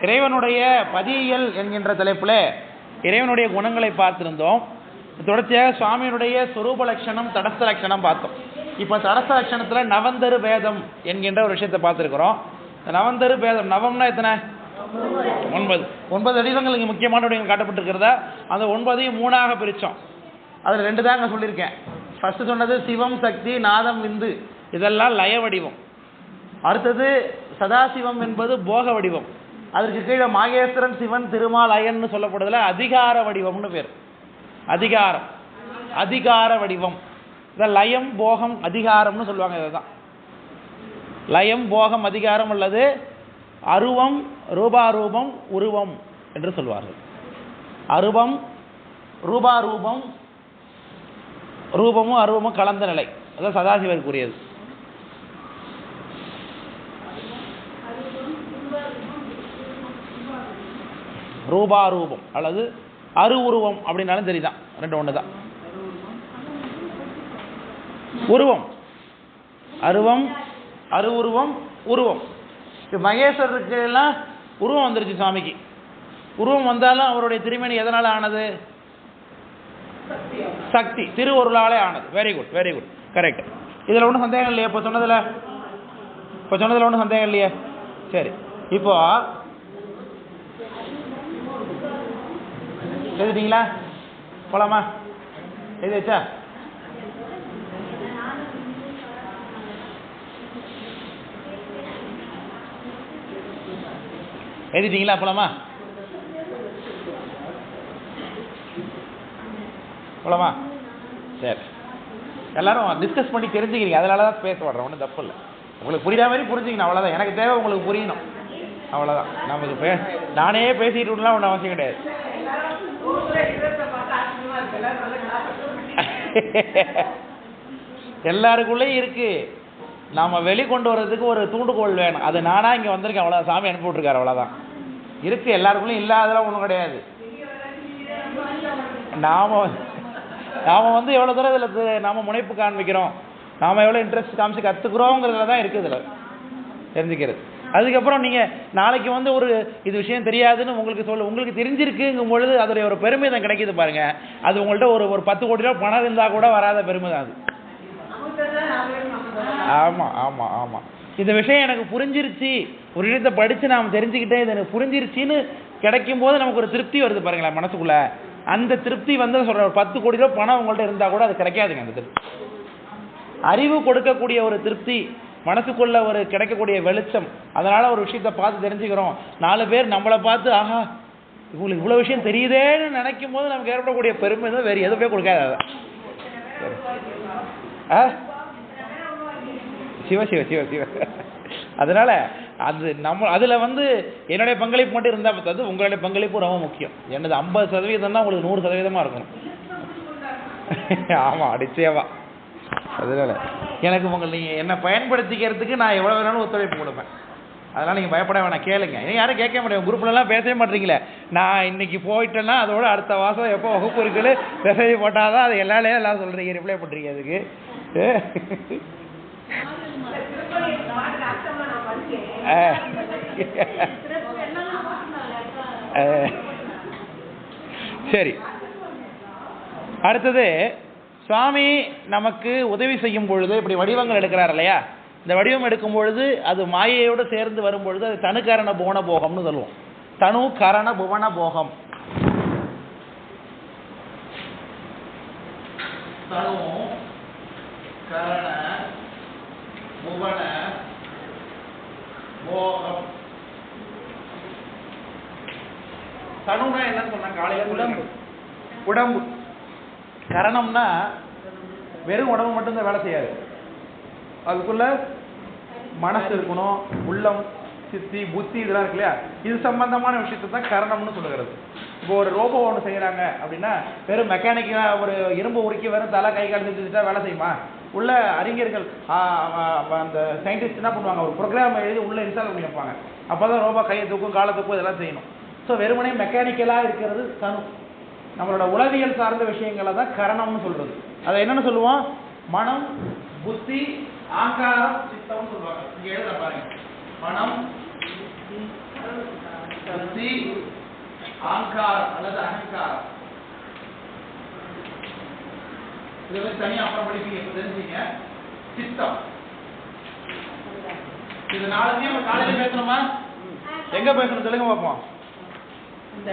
இறைவனுடைய பதியியல் என்கின்ற தலைப்பில் இறைவனுடைய குணங்களை பார்த்திருந்தோம். தொடர்ச்சியாக சுவாமியினுடைய சொரூப லட்சணம், தடஸ்த லட்சணம் பார்த்தோம். இப்போ தடஸ்த லட்சணத்தில் நவந்தரு பேதம் என்கின்ற ஒரு விஷயத்தை பார்த்துருக்குறோம். நவந்தரு பேதம், நவம்னா எத்தனை? 9. 9 வடிவங்கள் இங்கே முக்கியமான வடிவங்கள் காட்டப்பட்டிருக்கிறதா? அந்த 9ஐயும் 3ஆக பிரித்தோம். அதில் 2 தான் இங்கே சொல்லியிருக்கேன். ஃபஸ்ட்டு சொன்னது சிவம், சக்தி, நாதம், விந்து, இதெல்லாம் லய வடிவம். அடுத்தது சதாசிவம் என்பது போக வடிவம். அதற்கு கீழே மாகேஸ்வரன், சிவன், திருமால், அயன்னு சொல்லப்படுறதுல அதிகார வடிவம்னு பேர். அதிகாரம், அதிகார வடிவம். இதான் லயம், போகம், அதிகாரம்னு சொல்லுவாங்க. இதுதான் லயம், போகம், அதிகாரம் அல்லது அருவம், ரூபாரூபம், உருவம் என்று சொல்வார்கள். அருவம், ரூபாரூபம், ரூபமும் அருவமும் கலந்த நிலை. அதான் சதாசிவருக்குரியது. ரூபாரூபம் அல்லது அரு உருவம் அப்படின்னாலும் சரிதான், 2 ஒன்று தான். உருவம், அருவம், அரு உருவம், உருவம். மகேஸ்வரருக்கு எல்லாம் உருவம் வந்துருச்சு. சுவாமிக்கு உருவம் வந்தாலும் அவருடைய திருமேனி எதனால ஆனது? சக்தி, திருவருளாலே ஆனது. Very good, very good, correct. இதில் ஒன்றும் சந்தேகம் இல்லையா? இப்போ சொன்னதில் ஒன்றும் சந்தேகம் இல்லையே? சரி, இப்போ எழுதிட்டீங்களா? போலாமா? எழுதிச்சா? எழுதிட்டீங்களா? போலாமா? போலாமா? சரி, எல்லாரும் டிஸ்கஸ் பண்ணி தெரிஞ்சுக்கிறீங்க, அதனால தான் பேச வர்றேன். ஒன்றும் தப்பு இல்லை. உங்களுக்கு புரியாத மாதிரி புரிஞ்சுக்கணும், அவ்வளோதான். எனக்கு தேவை உங்களுக்கு புரியணும், அவ்வளோதான். நமக்கு நானே பேசிக்கிட்டுலாம் ஒன்றும் அவசியம் கிடையாது. எல்லாருக்குள்ளேயும் இருக்கு. நாம வெளிக்கொண்டு வர்றதுக்கு ஒரு தூண்டுகோல் வேணும். அது நானா இங்கே வந்திருக்கேன், அவ்வளோதான். சாமி அனுப்பி விட்டுருக்காரு, அவ்வளோதான். இருக்கு, எல்லாருக்குள்ளேயும் இல்லாதெல்லாம் ஒன்றும் கிடையாது. நாம வந்து எவ்வளோ தூரம் இதில் நாம முனைப்பு காண்பிக்கிறோம், நாம எவ்வளோ இன்ட்ரெஸ்ட் காமிச்சு கற்றுக்குறோங்கிறதுல தான் இருக்குது இதில் தெரிஞ்சுக்கிறது. அதுக்கப்புறம் நீங்கள் நாளைக்கு வந்து ஒரு இது விஷயம் தெரியாதுன்னு உங்களுக்கு தெரிஞ்சிருக்குங்கும் பொழுது அதோடைய ஒரு பெருமை தான் கிடைக்கிது பாருங்க. அது உங்கள்கிட்ட ஒரு 10 கோடி ரூபா பணம் இருந்தால் கூட வராத பெருமை தான் அது. ஆமாம் ஆமாம் ஆமாம். இந்த விஷயம் எனக்கு புரிஞ்சிருச்சு, ஒரு இடத்தை படித்து நாம் தெரிஞ்சுக்கிட்டேன், இது எனக்கு புரிஞ்சிருச்சின்னு கிடைக்கும் போது நமக்கு ஒரு திருப்தி வருது பாருங்களேன் மனசுக்குள்ள. அந்த திருப்தி வந்து சொல்கிற ஒரு 10 கோடி ரூபா பணம் உங்கள்கிட்ட இருந்தால் கூட அது கிடைக்காதுங்க. அந்த திருப்தி, அறிவு கொடுக்கக்கூடிய ஒரு திருப்தி, மனசுக்குள்ள ஒரு கிடைக்கக்கூடிய வெளிச்சம். அதனால ஒரு விஷயத்தை பார்த்து தெரிஞ்சுக்கிறோம். 4 பேர் நம்மளை பார்த்து ஆஹா இவங்களுக்கு இவ்வளோ விஷயம் தெரியுதேன்னு நினைக்கும் போது நமக்கு ஏற்படக்கூடிய பெருமை தான் வேறு எதுவுமே கொடுக்காது. சிவ சிவ சிவ சிவ. அதனால அது அதில் வந்து என்னுடைய பங்களிப்பு மட்டும் இருந்தால் பார்த்தாது, உங்களுடைய பங்களிப்பு ரொம்ப முக்கியம். என்னது 50% தான் உங்களுக்கு 100% இருக்கணும். ஆமாம், நிச்சயமா. அதனால எனக்கு நீங்கள் என்னை பயன்படுத்திக்கிறதுக்கு நான் எவ்வளோ வேணாலும் ஒத்துழைப்பு கொடுப்பேன். அதனால் நீங்கள் பயப்பட வேணாம், கேளுங்க. யாரும் கேட்க மாட்டேங்க, குரூப்லலாம் பேசவே மாட்டீங்களே. நான் இன்னைக்கு போயிட்டேன்னா அதோட அடுத்த மாதம் எப்போ வகுப்பு இருக்குது மெசேஜ் போட்டால் தான் அது எல்லாம் சொல்கிறீங்க, ரிப்ளை பண்ணுறீங்க அதுக்கு. சரி, அடுத்தது சுவாமி நமக்கு உதவி செய்யும் பொழுது இப்படி வடிவங்கள் எடுக்கிறார் இல்லையா? இந்த வடிவம் எடுக்கும் பொழுது அது மாயையோடு சேர்ந்து வரும் பொழுது அது தனுகரண புவன போகம்னு சொல்லுவோம். தனு கரண புவன போகம். தனு கரண புவன போகம். தனுனா என்ன சொன்னாங்க காலையில? உடம்பு. உடம்பு. கரணம்னா வெறும் உடம்பு மட்டும்தான் வேலை செய்யாது, அதுக்குள்ள மனசு இருக்கணும், உள்ளம், சித்தி, புத்தி, இதெல்லாம் இருக்கு இல்லையா? இது சம்பந்தமான விஷயத்தை தான் கரணம்னு சொல்லுகிறது. இப்போ ஒரு ரோபோ ஒன்று செய்யறாங்க அப்படின்னா வெறும் மெக்கானிக்கா ஒரு இரும்பு உருக்கி வெறும் தலை கை கால் செஞ்சுட்டா வேலை செய்யுமா? உள்ள அறிஞர்கள் அந்த சயின்டிஸ்ட் என்ன பண்ணுவாங்க, ஒரு ப்ரோக்ராம் எழுதி உள்ள இன்ஸ்டால் பண்ணி வைப்பாங்க. அப்போதான் ரோபோ கையை தூக்கும், காலை தூக்கும், இதெல்லாம் செய்யணும். ஸோ வெறுமனே மெக்கானிக்கலாக இருக்கிறது தனு. நம்மளோட உளவியல் சார்ந்த விஷயங்களை தான் கரணம்னு சொல்றது. அதை என்னன்னு சொல்லுவோம்? மனம், புத்தி, ஆங்காரம், சித்தம்னு சொல்லுவாங்க. இங்க எழுத பாருங்க. மனம், சக்தி, ஆங்காரம் அல்லது அகங்காரம். இதை வந்து தனியா அப்புறம் படிப்பீங்க. இப்ப தெரிஞ்சீங்க. சித்தம். இது நாலுமே நம்ம காலையில பேசணுமா? எங்க பேசணும் சொல்லுங்க பார்ப்போம். இந்த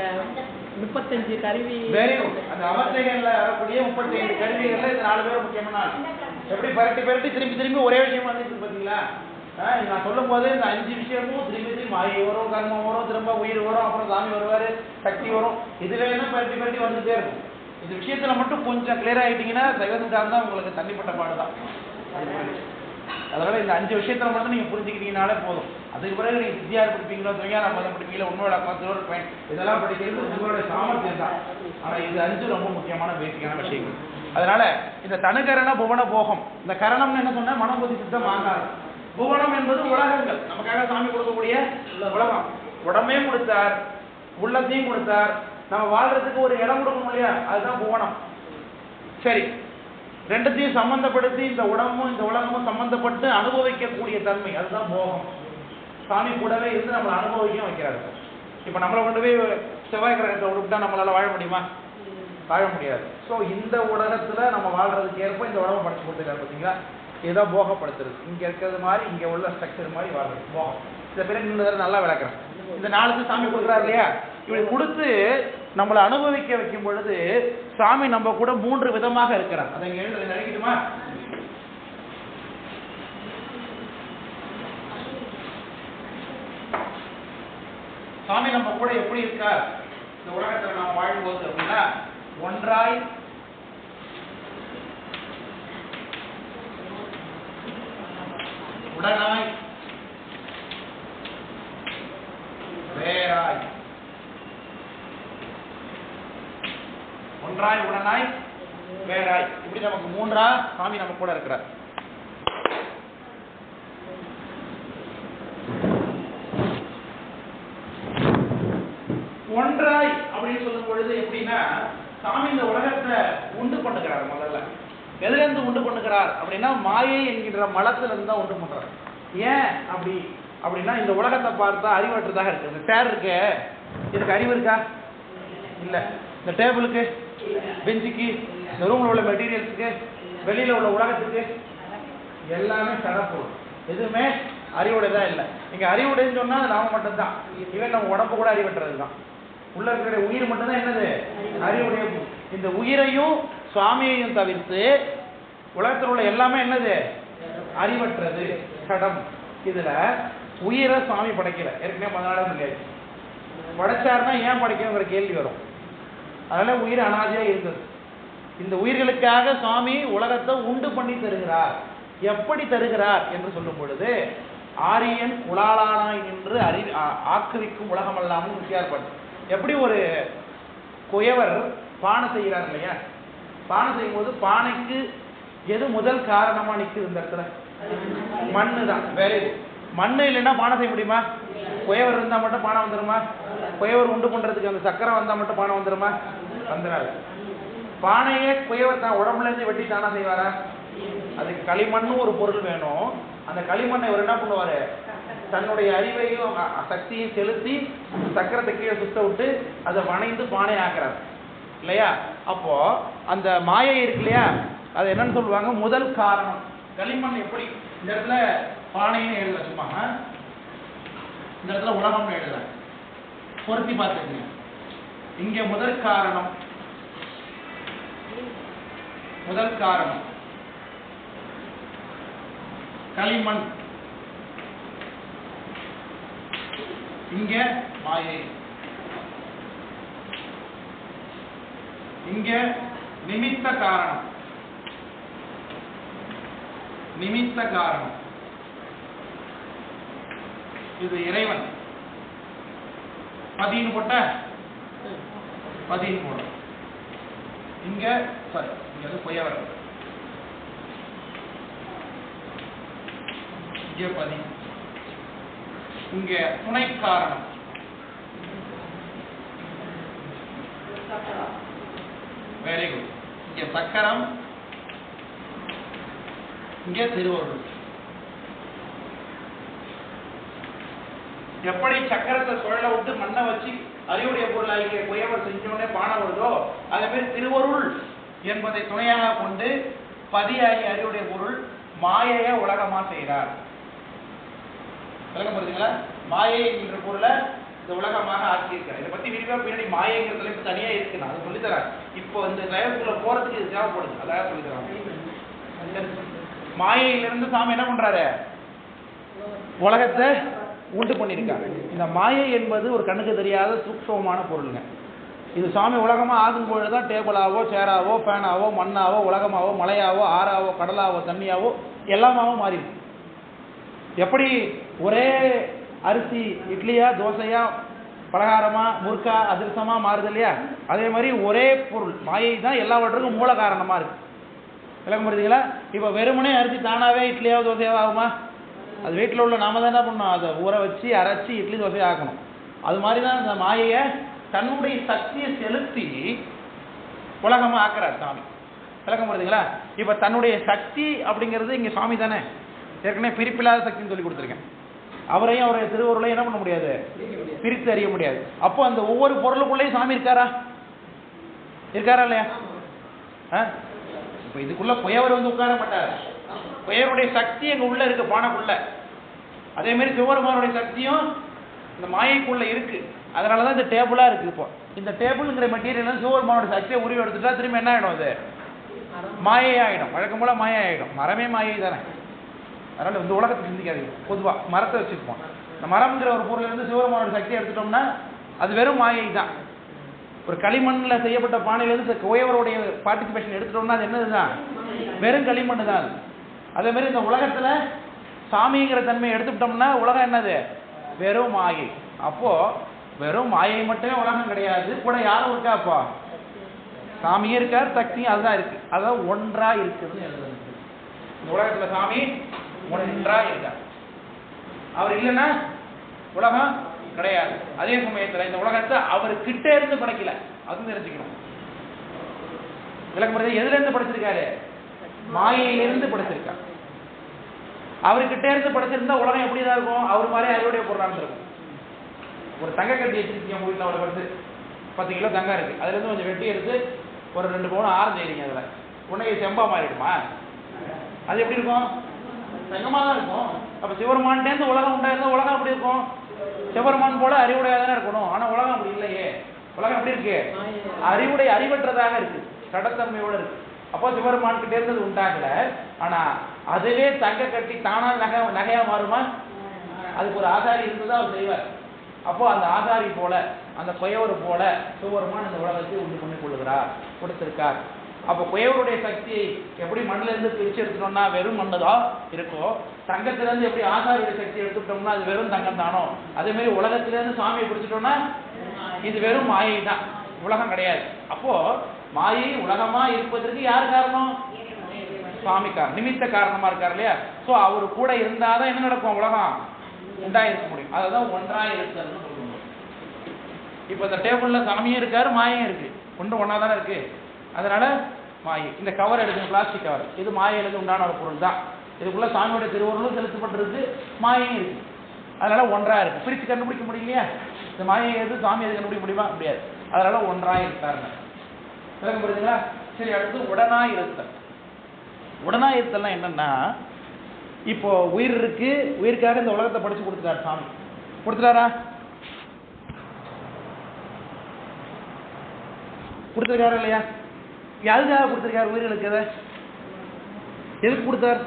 35 கருவி. Very good. அந்த அவஸ்தைகள்ல வரக்கூடிய 35 கருவிகள்ல இந்த 4 பேரும் முக்கியமான ஆள். எப்படி பரட்டி பரட்டி திரும்பி திரும்பி ஒரே விஷயம் வந்துட்டு பாத்தீங்களா? நான் சொல்லும் போது இந்த 5 விஷயமும் திரும்பி திரும்பி மாயை வரும், கர்மம் வரும், திரும்ப உயிர் வரும், அப்புறம் சாமி வருவாரு, சக்தி வரும். இதுல என்ன பரட்டி பரட்டி வந்துட்டே இருக்கும். இந்த விஷயத்துல மட்டும் கொஞ்சம் கிளியர் ஆகிட்டீங்கன்னா சைவசித்தாந்தம் தான் உங்களுக்கு தண்ணிப்பட்ட பாடுதான். அதனால இந்த 5 விஷயத்துல மட்டும் நீங்க புரிஞ்சுக்கிட்டீங்கனாலே போதும். அதுக்கு பிறகு நீங்க வித்தியார் படிப்பீங்களோ, துணியான பதம் படிப்பீங்களோ, உண்மையோட அக்கௌண்ட் இதெல்லாம் படிக்கிறது உங்களோட சாமர்த்தியம் தான். ஆனா இது 5 ரொம்ப முக்கியமான பேசிக்கான விஷயங்கள். அதனால இந்த தனுகரண புவன போகம், இந்த கரணம்னு என்ன சொன்னா மனோபுத்தி சித்தம் ஆகாரம். புவனம் என்பது உலகங்கள், நமக்காக சாமி கொடுக்கக்கூடிய உலகம். உடம்பையும் கொடுத்தார், உள்ளத்தையும் கொடுத்தார், நம்ம வாழ்றதுக்கு ஒரு இடம் கொடுக்கணும் இல்லையா, அதுதான் புவனம். சரி, ரெண்டுத்தையும் சம்பந்தப்படுத்தி இந்த உடம்பும் இந்த உலகமும் சம்பந்தப்பட்டு அனுபவிக்கக்கூடிய தன்மை, அதுதான் போகம். சாமி கூடவே இருந்து நம்மளை அனுபவிக்க வைக்கிறாரு. இப்ப நம்மளை கொண்டு போய் செவ்வாய் கிரகத்தை விட்டுட்டா நம்மளால வாழ முடியுமா? வாழ முடியாது. ஸோ இந்த உலகத்துல நம்ம வாழ்றதுக்கு ஏற்ப இந்த உடம்பை படைச்சு கொடுத்துருக்காரு. பார்த்தீங்களா, இதுதான் போகப்படுத்துறது. இங்க இருக்கிறது மாதிரி இங்க உள்ள ஸ்ட்ரக்சர் மாதிரி வாழ்றது போகம். இந்த பிறகு இன்னொரு நல்லா விளக்குறேன். இந்த 4 சாமி கொடுக்குறாரு இல்லையா, இப்படி கொடுத்து நம்மளை அனுபவிக்க வைக்கும் பொழுது சாமி நம்ம கூட 3 விதமாக இருக்கிறார். அதை இங்க எழுந்து நினைக்கட்டுமா? சாமி நம்ம கூட எப்படி இருக்கார் இந்த உலகத்தில் நாம் வாழும்போது அப்படின்னா, ஒன்றாய் உடனாய் வேறாய். ஒன்றாய் உடனாய் வேறாய், இப்படி நமக்கு 3ஆ சாமி நம்ம கூட இருக்கிறார். ஒன்றாய் அப்படின்னு சொல்லும் பொழுது எப்படின்னா, சாமி இந்த உலகத்தை உண்டு பண்ணுகிறார். முதல்ல எதுல இருந்து உண்டு பண்ணுகிறார் அப்படின்னா, மாயை என்கின்ற மலத்துல இருந்து தான் உண்டு பண்றார். ஏன் அப்படின்னா, இந்த உலகத்தை பார்த்தா அறிவற்றதாக இருக்கு. இந்த சேர் இருக்கு, இதுக்கு அறிவு இருக்கா? இல்ல. இந்த டேபிளுக்கு, பெஞ்சுக்கு, இந்த ரூம்ல உள்ள மெட்டீரியல்ஸுக்கு, வெளியில உள்ள உலகத்துக்கு எல்லாமே சடப்பொருள். எதுவுமே அறிவுடையதா இல்லை. இங்க அறிவுடையன்னு சொன்னா நாம மட்டும்தான். இவன் நம்ம உடம்பு கூட அறிவற்றது தான். உள்ள இருக்கிற உயிர் மட்டும்தான் என்னது? அறிவுடைய. இந்த உயிரையும் சுவாமியையும் தவிர்த்து உலகத்தில் உள்ள எல்லாமே என்னது? அறிவற்றது, சடம். இதுல உயிரை சுவாமி படைக்கல. ஏற்கனவே 14 இல்லையா படைச்சாருன்னா ஏன் படைக்கணுங்கிற கேள்வி வரும். அதனால உயிர் அனாதியா இருக்குது. இந்த உயிர்களுக்காக சுவாமி உலகத்தை உண்டு பண்ணி தருகிறார். எப்படி தருகிறார் என்று சொல்லும் பொழுது, ஆரியன் உலாளானாய் நின்று ஆக்குவிக்கும் உலகம் அல்லாமல் வித்தியாசப்படும். எப்படி ஒரு குயவர் பானை செய்கிறார் இல்லையா, பானை செய்யும் போது பானைக்கு எது முதல் காரணமா நிற்குது? இந்த இடத்துல மண்ணு தான். வேற மண்ணு இல்லைன்னா பானை செய்ய முடியுமா? குயவர் இருந்தா மட்டும் பானை வந்துருமா? குயவர் உண்டு பண்றதுக்கு அந்த சக்கரை வந்தா மட்டும் பானை வந்துருமா? வந்துடாது. பானையே குயவர் தான் உடம்புல இருந்து வெட்டி தானா செய்வாரா? அதுக்கு களிமண்ணு ஒரு பொருள் வேணும். அந்த களிமண்ணை இவர் என்ன பண்ணுவாரு? தன்னுடைய அறிவையும் சக்தியும் செலுத்தி சக்கரத்தை கீழே சுத்த விட்டு அதை வணைந்து பானை ஆக்குறாரு இல்லையா? அப்போ அந்த மாயை இருக்கு இல்லையா, அது என்னன்னு சொல்லுவாங்க? முதல் காரணம். களிமண் எப்படி இந்த இடத்துல பானைன்னு எழுதல, சும்மா இந்த இடத்துல உலகம்னு எழுதல, பொருத்தி பார்த்துக்கங்க. இங்க முதல் காரணம், முதல் காரணம் களிமண், இங்க மாயை, இங்க நிமித்த காரணம். நிமித்த காரணம் இது இறைவன். பதின்னு போட்ட பதின்னு போட. இங்க சாரி, இங்க பொய்யவர், இங்க பதி, இங்க துணை காரணம். Very good. இங்க சக்கரம், இங்க திருவருள். எப்படி சக்கரத்தை சுழல விட்டு மண்ணை வச்சு அறிவுடைய பொருளாகிய குயவர் செஞ்சோடனே பானை வருதோ அதே மாதிரி திருவருள் என்பதை துணையாக கொண்டு பதியாகிய அறிவுடைய பொருள் மாயைய உலகமா செய்கிறார். விளக்கம் புரியுதுங்களா? மாயை என்ற பொருளை இந்த உலகமாக ஆக்கியிருக்கிறார். இதை பத்தி விரிவா பின்னாடி மாயைங்கிற தலைப்பு தனியா இருக்கு, நான் அதை சொல்லித்தரேன். இப்போ இந்த லயத்துக்குள்ள போறதுக்கு இது தேவைப்படுது, அதான் சொல்லித்தரேன். மாயையிலிருந்து சாமி என்ன பண்றாரு? உலகத்தை உண்டு பண்ணியிருக்காங்க. இந்த மாயை என்பது ஒரு கண்ணுக்கு தெரியாத சூக்ஷ்மமான பொருளுங்க. இது சாமி உலகமா ஆகும் பொழுதுதான் டேபிளாவோ சேராவோ ஃபேனாவோ மண்ணாவோ உலகமாவோ மலையாவோ ஆறாவோ கடலாவோ தண்ணியாவோ எல்லாமாவும் மாறிடுது. எப்படி ஒரே அரிசி இட்லியா தோசையா பலகாரமா முறுக்கா அதிர்சமா மாறுது இல்லையா, அதே மாதிரி ஒரே பொருள் மாயை தான் எல்லாவற்றுக்கும் மூல காரணமா இருக்கு. விளக்கம் புரியுதுங்களா? இப்போ வெறுமனே அரிசி தானாவே இட்லியாவோ தோசையாவோ ஆகுமா? அது வீட்டில் உள்ள நாம தான் என்ன பண்ணணும், அதை ஊற வச்சு அரைச்சி இட்லி தோசையை ஆக்கணும். அது மாதிரி தான் இந்த மாயையை தன்னுடைய சக்தியை செலுத்தி உலகமாக ஆக்குறார் சாமி. விளக்கம் புரியுதுங்களா? இப்போ தன்னுடைய சக்தி அப்படிங்கிறது இங்கே சாமி தானே, ஏற்கனவே பிரிப்பில்லாத சக்தின்னு சொல்லி கொடுத்துருக்கேன். அவரையும் அவருடைய திருவருளையும் என்ன பண்ண முடியாது, பிரித்து அறிய முடியாது. அப்போ அந்த ஒவ்வொரு பொருளுக்குள்ளேயும் சாமி இருக்காரா இல்லையா? இப்போ இதுக்குள்ள புயவர் வந்து உட்கார மாட்டார். புயவருடைய சக்தி எங்க உள்ள இருக்கு பானைக்குள்ள. அதே மாதிரி சிவபெருமானுடைய சக்தியும் இந்த மாயைக்குள்ள இருக்கு. அதனாலதான் இந்த டேபிளா இருக்கு. இப்போ இந்த டேபிள்ங்கிற மெட்டீரியல் சிவபெருமானுடைய சக்தியை உருவி எடுத்துட்டா திரும்ப என்ன ஆயிடும், அது மாயை ஆயிடும். வழக்கம் போல மாயை ஆயிடும். மரமே மாயை தானே. அதனால இந்த உலகத்தை சிந்திக்காதீங்க. பொதுவா மரத்தை வச்சுருப்போம். இந்த மரம்ங்கிற ஒரு பொருள் இருந்து சிவபெருமானோட சக்தியை எடுத்துட்டோம்னா அது வெறும் மாயை தான். ஒரு களிமண்ணில் செய்யப்பட்ட பானையிலிருந்து கோயவருடைய பார்ட்டிசிபேஷன் எடுத்துட்டோம்னா அது என்னதுதான், வெறும் களிமண் தான் அது. அதே மாதிரி இந்த உலகத்துல சாமிங்கிற தன்மையை எடுத்துட்டோம்னா உலகம் என்னது, வெறும் மாயை. அப்போ வெறும் மாயை மட்டுமே உலகம் கிடையாது, கூட யாரும் இருக்கா, அப்போ சாமியும் இருக்கார், சக்தியும் அதுதான் இருக்கு. அதான் ஒன்றா இருக்குதுன்னு எழுதுறது. இந்த உலகத்துல சாமி ஒன்றா இருக்கார். அவர் இல்லைன்னா உலகம் கிடையாது. அதே சமயத்துல இந்த உலகத்தை அவர் கிட்ட இருந்து படைக்கல, அதுவும் தெரிஞ்சுக்கணும். விளக்கம் எதுல இருந்து படைச்சிருக்காரு, மாயையிலிருந்து படைச்சிருக்காரு. அவர்கிட்ட இருந்து படைச்சிருந்தா உலகம் எப்படிதான் இருக்கும், அவர் மாதிரி அவருடைய பொருளாக இருக்கும். ஒரு தங்க கட்டி வச்சிருக்கீங்க உங்க வீட்டில், அவளை படுத்து 10 கிலோ தங்கம் இருக்கு, அதுல இருந்து கொஞ்சம் வெட்டி எடுத்து ஒரு 2 பவுன் ஆரம் செய்றீங்க. அதுல உடனே செம்பா மாறிடுமா? அது எப்படி இருக்கும், தங்கமா தான் இருக்கும். அப்ப சிவபெருமான்டேருந்து உலகம் உண்டாயிருந்தா உலகம் எப்படி இருக்கும், சிவபெருமான் போல அறிவுடையா தானே இருக்கணும். ஆனா உலகம் அப்படி இல்லையே. உலகம் எப்படி இருக்கு, அறிவற்றதாக இருக்கு, கடத்தன்மையோட இருக்கு. அப்போ சிவபெருமான் கிட்ட இருந்து உண்டாகல. ஆனா அதுவே தங்க கட்டி தானா நகையா மாறுமா? அதுக்கு ஒரு ஆசாரி இருந்துதான் அவர் செய்வார். அப்போ அந்த ஆசாரி போல, அந்த குயவர் போல சிவபெருமான் இந்த உலகத்தை உண்டு பண்ணி கொள்ளுகிறார், கொடுத்திருக்கார். அப்போ குயவருடைய சக்தியை எப்படி மண்ணில இருந்து பிரிச்சு எடுத்துட்டோம்னா வெறும் மண்ணு தான் இருக்கும். தங்கத்துல இருந்து எப்படி ஆசாரியுடைய சக்தியை எடுத்துட்டோம்னா அது வெறும் தங்கம் தானோ, அதே மாதிரி உலகத்துல இருந்து சாமியை பிடிச்சிட்டோம்னா இது வெறும் மாயை தான், உலகம் கிடையாது. அப்போ மாயை உலகமா இருப்பதற்கு யார் காரணம், சுவாமி காரணம், நிமித்த காரணமா இருக்காரு இல்லையா. சோ அவரு கூட இருந்தாதான் என்ன நடக்கும், உலகம் உண்டா இருக்க முடியும். அதான் ஒன்றா இருக்கிறதுன்னு சொல்லுவோம். இப்ப இந்த டேபிள்ல சாமியும் இருக்காரு, மாயும் இருக்கு, ஒண்ணா தானே இருக்கு. அதனால மாயை. இந்த கவர் எடுக்கணும், பிளாஸ்டிக் கவர், இது மாயிலிருந்து உண்டான ஒரு பொருள் தான். இதுக்குள்ள சாமியோட திருவருளும் செலுத்தப்பட்டிருக்கு, மாயையும் இருக்கு. அதனால ஒன்றா இருக்கு. பிரிச்சு கண்டுபிடிக்க முடியலையா, இந்த மாயை எது சாமி எது கண்டுபிடிக்க முடியுமா, முடியாது. அதனால ஒன்றா இருக்காருங்க. விளக்கம் புரியுதுங்களா? சரி, அடுத்து உடனாய் இருத்தல். உடனாய் இருத்தல்னா என்னன்னா, இப்போ உயிர் இருக்கு, உயிருக்காக இந்த உலகத்தை படிச்சு கொடுத்துட்டாரு சாமி. கொடுத்துட்டாரா? கொடுத்துருக்காரா இல்லையா? யாருக்காக கொடுத்துருக்காரு உயிர்களுக்கு? எதை எதுக்கு கொடுத்தார்?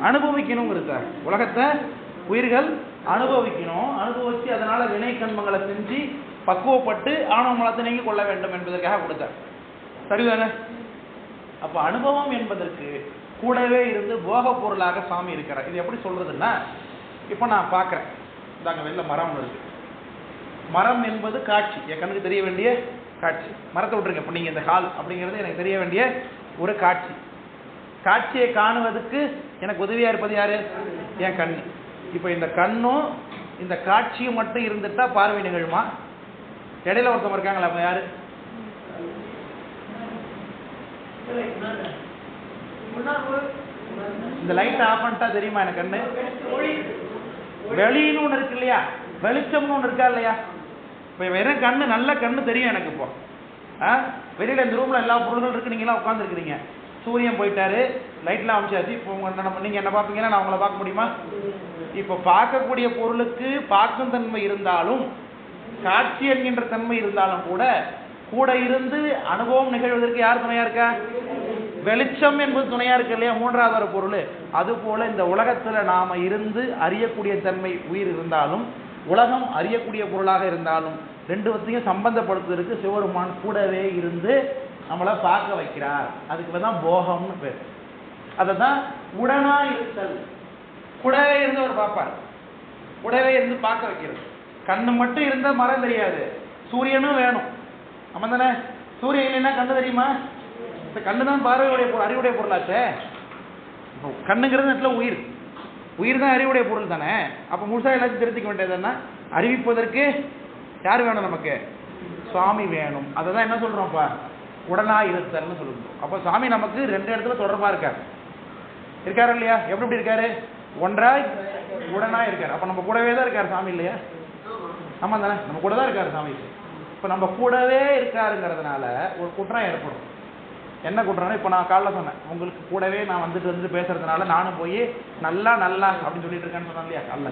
அனுபவிக்கணும் இருக்கார். உலகத்தை உயிர்கள் அனுபவிக்கணும், அனுபவிச்சு அதனால வினை கண்மங்களை செஞ்சு பக்குவப்பட்டு ஆணவ மலத்தை நீங்கி கொள்ள வேண்டும் என்பதற்காக கொடுத்தார். சரிதானே? அப்ப அனுபவம் என்பதற்கு கூடவே இருந்து போக பொருளாக சாமி இருக்கிறார். இது எப்படி சொல்றதுன்னா, இப்ப நான் பார்க்கிறேன், இதாங்க வெளில மரம் இருக்கு. மரம் என்பது காட்சி, என் கண்ணுக்கு தெரிய வேண்டிய காட்சி. மரத்தை விட்டுருங்க, இப்ப நீங்க இந்த ஹால் அப்படிங்கிறது எனக்கு தெரிய வேண்டிய ஒரு காட்சி. காட்சியை காணுவதற்கு எனக்கு உதவியா இருப்பது யாரு, என் கண்ணு. இப்ப இந்த கண்ணும் இந்த காட்சியும் மட்டும் இருந்துட்டா பார்வை நிகழுமா? இடையில ஒருத்தவங்க இருக்காங்களா, அப்ப யாரு? இந்த லைட் ஆஃப் பண்ணிட்டா தெரியுமா எனக்கு கண்ணு? வெளின்னு ஒண்ணு இருக்கு இல்லையா, வெளிச்சம்னு ஒண்ணு இருக்கா இல்லையா? இப்ப வெறும் கண்ணு, நல்ல கண்ணு தெரியும் எனக்கு. இப்போ வெளியில இந்த ரூம்ல எல்லா பொருள்களும் இருக்கு, நீங்க எல்லாம் உட்கார்ந்து இருக்கிறீங்க. சூரியன் போயிட்டாரு, லைட்லாம் அமைச்சாச்சு. இப்போ நீங்க என்ன பார்ப்பீங்கன்னா நான் உங்களை பார்க்க முடியுமா? இப்ப பார்க்கக்கூடிய பொருளுக்கு பார்க்கும் தன்மை இருந்தாலும், காட்சி என்கின்ற தன்மை இருந்தாலும் கூட கூட இருந்து அனுபவம் நிகழ்வதற்கு யார் துணையா இருக்கா? வெளிச்சம் என்பது துணையா இருக்கு இல்லையா, மூன்றாவது ஒரு பொருள். அது போல இந்த உலகத்துல நாம இருந்து அறியக்கூடிய தன்மை உயிர் இருந்தாலும், உலகம் அறியக்கூடிய பொருளாக இருந்தாலும், ரெண்டு வத்தையும் சம்பந்தப்படுத்துவதற்கு சிவபெருமான் கூடவே இருந்து நம்மளை பார்க்க வைக்கிறார். அதுக்கு தான் போகம்னு பேர். அததான் உடனா இருத்தல். கூடவே இருந்து அவர் பார்ப்பார், கூடவே இருந்து பார்க்க வைக்கிறது. கண்ணு மட்டும் இருந்தா மரம் தெரியாது, சூரியனும் வேணும். ஆமா தானே? சூரியன் இல்லைன்னா கண்ணு தெரியுமா? இந்த கண்ணு தான் பார்வையுடைய பொருள், அறிவுடைய பொருளாச்சே. கண்ணுங்கிறது இடத்துல உயிர், உயிர் தான் அறிவுடைய பொருள் தானே. அப்ப முழுசா எல்லாத்தையும் தெரிஞ்சுக்க வேண்டியதுன்னா, அறிவிப்பதற்கு யார் வேணும்? நமக்கு சுவாமி வேணும். அதை தான் என்ன சொல்றோம்ப்பா, உடனா இருத்தல்னு சொல்லுவோம். அப்போ சாமி நமக்கு ரெண்டு இடத்துல தொடர்பா இருக்காரு. இருக்காரு இல்லையா? எப்படி இருக்காரு? ஒன்றாய் உடனா இருக்காரு. அப்ப நம்ம கூடவே தான் இருக்காரு சாமி இல்லையா? ஆமா தானே? நம்ம கூட தான் இருக்காரு சாமி. இப்ப நம்ம கூடவே இருக்காருங்கிறதுனால ஒரு குற்றம் ஏற்படும். என்ன குற்றம்னா, இப்போ நான் காலைல சொன்னேன், உங்களுக்கு கூடவே நான் வந்துட்டு பேசுறதுனால நானும் போய் நல்லா அப்படின்னு சொல்லிட்டு இருக்கேன்னு சொன்னேன் இல்லையா? அல்ல,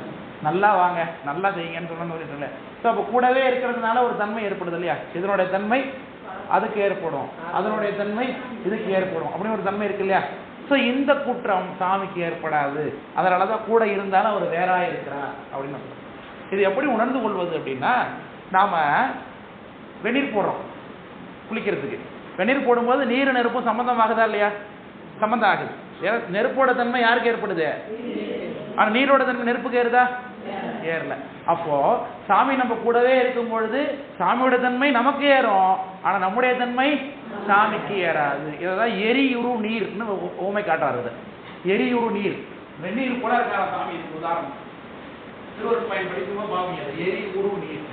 நல்லா வாங்க, நல்லா செய்யுங்கன்னு சொன்னு சொல்லிட்டு இல்லை. ஸோ அப்போ கூடவே இருக்கிறதுனால ஒரு தன்மை ஏற்படுது இல்லையா? இதனுடைய தன்மை அதுக்கு ஏற்படும், அதனுடைய தன்மை இதுக்கு ஏற்படும், அப்படின்னு ஒரு தன்மை இருக்கு இல்லையா? ஸோ இந்த குற்றம் சாமிக்கு ஏற்படாது. அதனாலதான் கூட இருந்தாலும் அவர் வேறா இருக்கிறார் அப்படின்னு. இது எப்படி உணர்ந்து கொள்வது அப்படின்னா, நாம வெந்நீர் போடுறோம் குளிக்கிறதுக்கு. வெந்நீர் போடும்போது நீர் நெருப்பும் சம்பந்தமாகுதா இல்லையா? சம்பந்தம் ஆகுது. நெருப்போட தன்மை யாருக்கு ஏற்படுது? ஆனா நீரோட தன்மை நெருப்புக்கு ஏறுதா? ஏறல. அப்போ சாமி நம்ம கூடவே இருக்கும் பொழுது சாமியோட தன்மை நமக்கு ஏறும், ஆனா நம்முடைய தன்மை சாமிக்கு ஏறாது. இதான் எரியுரு நீர்னு ஓமை காட்டுறாரு. எரியுரு நீர், வெந்நீர் கூட இருக்காரா சாமி? இதுக்கு உதாரணம் திருவருட்பயன் படிக்கும்போது பாவீங்க, எரியுரு நீர்.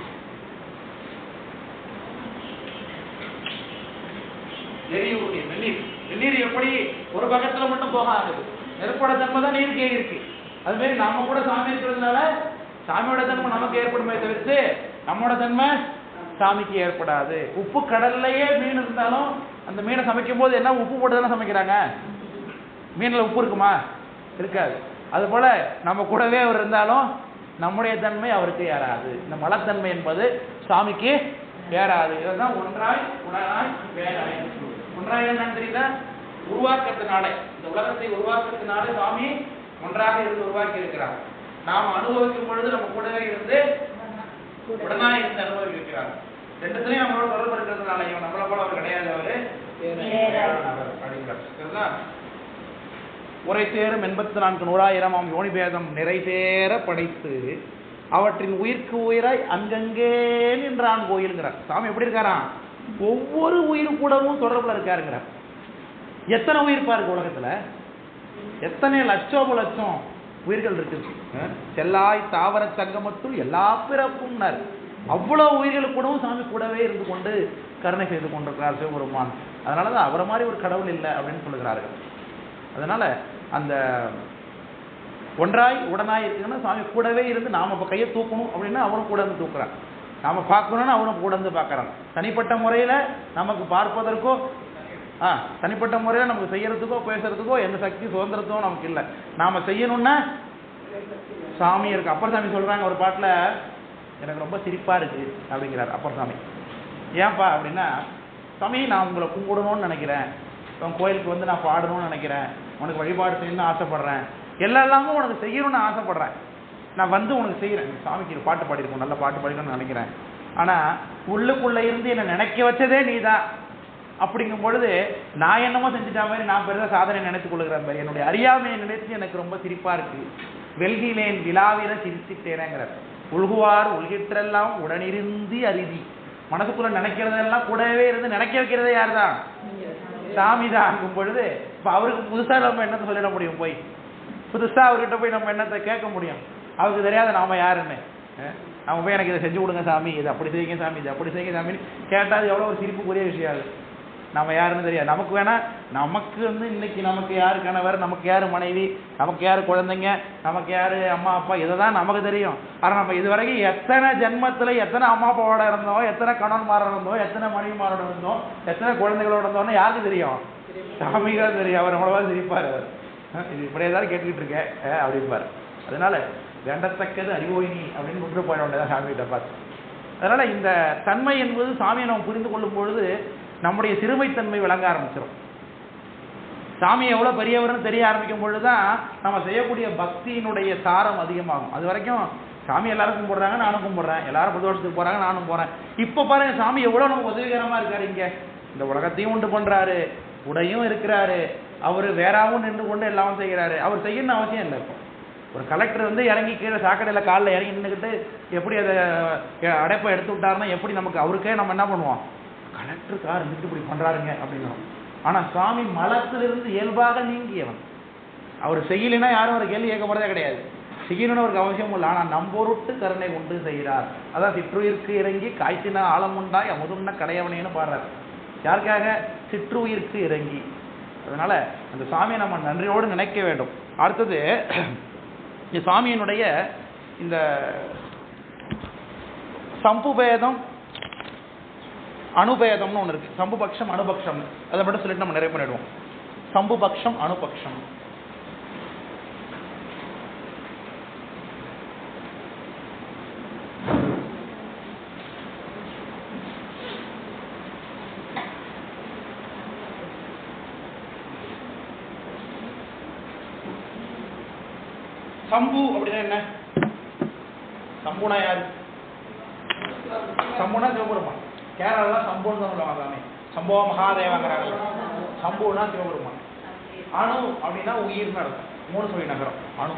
எரியுரு நீர், வெந்நீர். வெந்நீர் எப்படி ஒரு பக்கத்துல மட்டும் போக ஆகுது? நெருப்போட தன்மை தான் நீருக்கு இருக்கு. அது மாதிரி நம்ம கூட சாமி இருக்கிறதுனால சாமியோட தன்மை நமக்கு ஏற்படுமே தவிர்த்து நம்மோட தன்மை சாமிக்கு ஏற்படாது. உப்பு கடல்லையே மீன் இருந்தாலும் அந்த மீனை சமைக்கும் போது என்ன உப்பு போட்டு தானே சமைக்கிறாங்க. மீன்ல உப்பு இருக்குமா? இருக்காது. அது போல நம்ம கூடவே அவர் இருந்தாலும் நம்முடைய தன்மை அவருக்கு ஏறாது. இந்த மலத்தன்மை என்பது சாமிக்கு ஏறாது. இதுதான் ஒன்றாய் உடனாய் வேறாய். ஒன்றாய் என்னன்னு தெரியல, உருவாக்கத்தினால, இந்த உலகத்தை உருவாக்கத்தினால சாமி ஒன்றாக இருந்து உருவாக்கி இருக்கிறார். நாம் அனுபவிக்கும் பொழுது நம்ம கூடவே இருந்து உடனாய் இருந்து அனுபவிக்கிறார். ரெண்டுத்திலையும் நம்மளோட தொடர்பு இருக்கிறதுனால இவன் நம்மளை போல அவர் கிடையாது, அவரு அப்படிங்கிறார். உரை சேரும் 84 நூறாயிரமாம் யோனிபேதம் நிறை சேர படைத்து அவற்றின் உயிர்க்கு உயிராய் அங்கங்கே நின்றான் கோயிலுங்கிறார். சாமி எப்படி இருக்காராம்? ஒவ்வொரு உயிர் கூடவும் தொடர்புல இருக்காருங்கிறார். எத்தனை உயிர் பாருங்க உலகத்துல, எத்தனை லட்சோப லட்சம் உயிர்கள் இருக்கு. செல்லாய் தாவர சங்கமத்துள் எல்லா பிறப்பும்னார். அவ்வளவு உயிர்களுக்கு கூடவும் சாமி கூடவே இருந்து கொண்டு கருணை செய்து கொண்டிருக்கிறார் சிவபெருமான். அதனாலதான் அவரை மாதிரி ஒரு கடவுள் இல்லை அப்படின்னு சொல்லுகிறார்கள். அதனால அந்த ஒன்றாய் உடனாய் இருக்குன்னா சாமி கூடவே இருந்து நாம இப்ப கையை தூக்கணும் அப்படின்னா அவரும் கூட இருந்து தூக்குறான், நாம பார்க்கணும்னா அவரும் கூட இருந்து பார்க்கறான். தனிப்பட்ட முறையில நமக்கு பார்ப்பதற்கோ தனிப்பட்ட முறையில நமக்கு செய்யறதுக்கோ பேசுறதுக்கோ எந்த சக்தி சுதந்திரத்தும் நமக்கு இல்லை. நாம செய்யணும்னா சாமி இருக்கு. அப்பர் சாமி சொல்றாங்க ஒரு பாட்டுல, எனக்கு ரொம்ப சிரிப்பா இருக்கு அப்படிங்கிறார் அப்பர் சாமி. ஏன்பா அப்படின்னா, சாமி நான் உங்களை கும்பிடணும்னு நினைக்கிறேன், உன் கோயிலுக்கு வந்து நான் பாடணும்னு நினைக்கிறேன், உனக்கு வழிபாடு செய்யணும்னு ஆசைப்படுறேன், எல்லாமும் உனக்கு செய்யணும்னு ஆசைப்படுறேன், நான் வந்து உனக்கு செய்யறேன், சாமிக்கு பாட்டு பாடிருக்கோம், நல்ல பாட்டு பாடிக்கணும்னு நினைக்கிறேன், ஆனா உள்ளுக்குள்ள இருந்து என்னை நினைக்க வச்சதே நீதான். அப்படிங்கும் பொழுது நான் என்னமோ செஞ்சுட்டா மாதிரி நான் பெருசா சாதனை நினைத்துக் கொள்ளுகிறேன் மாதிரி என்னுடைய அறியாமையை நினைத்து எனக்கு ரொம்ப சிரிப்பா இருக்கு. வெல்கிலேன் விழாவில சிரிச்சிட்டேனேங்கிறார். உள்குவார் உள்கிற்றெல்லாம் உடனிருந்து அரிதி. மனசுக்குள்ள நினைக்கிறதெல்லாம் கூடவே இருந்து நினைக்க வைக்கிறதே யார் தான்? சாமி தான். ஆகும் பொழுது இப்ப அவருக்கு புதுசா நம்ம என்னத்தை சொல்லிட முடியும்? போய் புதுசா அவர்கிட்ட போய் நம்ம என்னத்தை கேட்க முடியும்? அவருக்கு தெரியாத நாம யாருன்னு. நம்ம போய் எனக்கு இதை செஞ்சு கொடுங்க சாமி, இது அப்படி செய்யுங்க சாமி, இது அப்படி செய்யுங்க சாமின்னு கேட்டால் எவ்வளோ ஒரு சிரிப்புக்குரிய விஷயம் அது. நம்ம யாருன்னு தெரியாது. நமக்கு வேணா நமக்கு இன்னைக்கு நமக்கு யாரு கணவர், நமக்கு யாரு மனைவி, நமக்கு யாரு குழந்தைங்க, நமக்கு யாரு அம்மா அப்பா, இதை தான் நமக்கு தெரியும். ஆனால் நம்ம இது வரைக்கும் எத்தனை ஜென்மத்தில் எத்தனை அம்மா அப்பாவோட இருந்தோம், எத்தனை கணவன்மாரோட இருந்தோம், எத்தனை மனைவிமாரோட இருந்தோம், எத்தனை குழந்தைகளோட இருந்தோம்னு யாருக்கு தெரியும்? சாமிக்கு தான் தெரியும். அவர் அவ்வளோவா சிரிப்பார். அவர் இது இப்படியே தான் கேட்டுக்கிட்டு இருக்கேன் அப்படிப்பார். அதனால வேண்டத்தக்கது அறிவோயினி அப்படின்னு விட்டு போயிட வேண்டியதான் சாமிகிட்ட பார்த்து. அதனால இந்த தன்மை என்பது சாமியை நம்ம புரிந்து கொள்ளும் பொழுது நம்முடைய சிறுமைத்தன்மை விளங்க ஆரம்பிச்சிடும். சாமி எவ்வளோ பெரியவர்னு தெரிய ஆரம்பிக்கும் பொழுது தான் நம்ம செய்யக்கூடிய பக்தியினுடைய சாரம் அதிகமாகும். அது வரைக்கும் சாமி எல்லாரும் கும்பிடுறாங்க, நானும் கும்பிடுறேன், எல்லாரும் பிரதோஷத்துக்கு போகிறாங்க, நானும் போகிறேன். இப்போ பாருங்க சாமி எவ்வளோ நமக்கு உதவிகரமாக இருக்காரு. இங்கே இந்த உலகத்தையும் உண்டு பண்ணுறாரு, உடையும் இருக்கிறாரு, அவர் வேறாவும் நின்று கொண்டு எல்லாமே செய்கிறாரு. அவர் செய்யணும்னு அவசியம் இல்லை. இப்போ ஒரு கலெக்டர் இறங்கி கீழே சாக்கடையில் காலில் இறங்கி நின்றுக்கிட்டு எப்படி அதை அடைப்பை எடுத்து விட்டாருன்னா எப்படி நமக்கு அவருக்கே நம்ம என்ன பண்ணுவோம், கலெக்டர் கார் இருந்துட்டு இப்படி பண்ணுறாருங்க அப்படின்னா. ஆனால் சுவாமி மலத்திலிருந்து இயல்பாக நீங்கியவன். அவர் செய்யலைன்னா யாரும் ஒரு கேள்வி கேட்க போகிறதே கிடையாது. செய்யணும்னு அவருக்கு அவசியம் இல்லை. ஆனால் நம்பொருட்டு கருணை கொண்டு செய்கிறார். அதான் சிற்றுயிருக்கு இறங்கி காய்ச்சின ஆழம் உண்டாய் அமுதுண்ண கடையவனேன்னு பாடுறார். யாருக்காக? சிற்றுயிருக்கு இறங்கி. அதனால அந்த சாமியை நம்ம நன்றியோடு நினைக்க வேண்டும். அடுத்தது இந்த சாமியினுடைய இந்த சம்புபேதம் அணுபேதம்னு ஒன்று இருக்கு. சம்புபக்ஷம் அணுபக்ஷம், அதை மட்டும் சொல்லிட்டு நம்ம நிறைவு பண்ணிடுவோம். சம்புபக்ஷம் அணுபக்ஷம். சம்பு அப்படின்னா என்ன? சம்புனா யாரு? சம்புனா சிவபெருமான். கேரளா சம்புன்னு தான் சொல்லுவாங்க. சாமி சம்போ மகாதேவங்கிறாங்க. சம்புனா சிவபெருமான். அணு அப்படின்னா உயிர்னு அர்த்தம். 3 சொல்லி நகரம் அணு.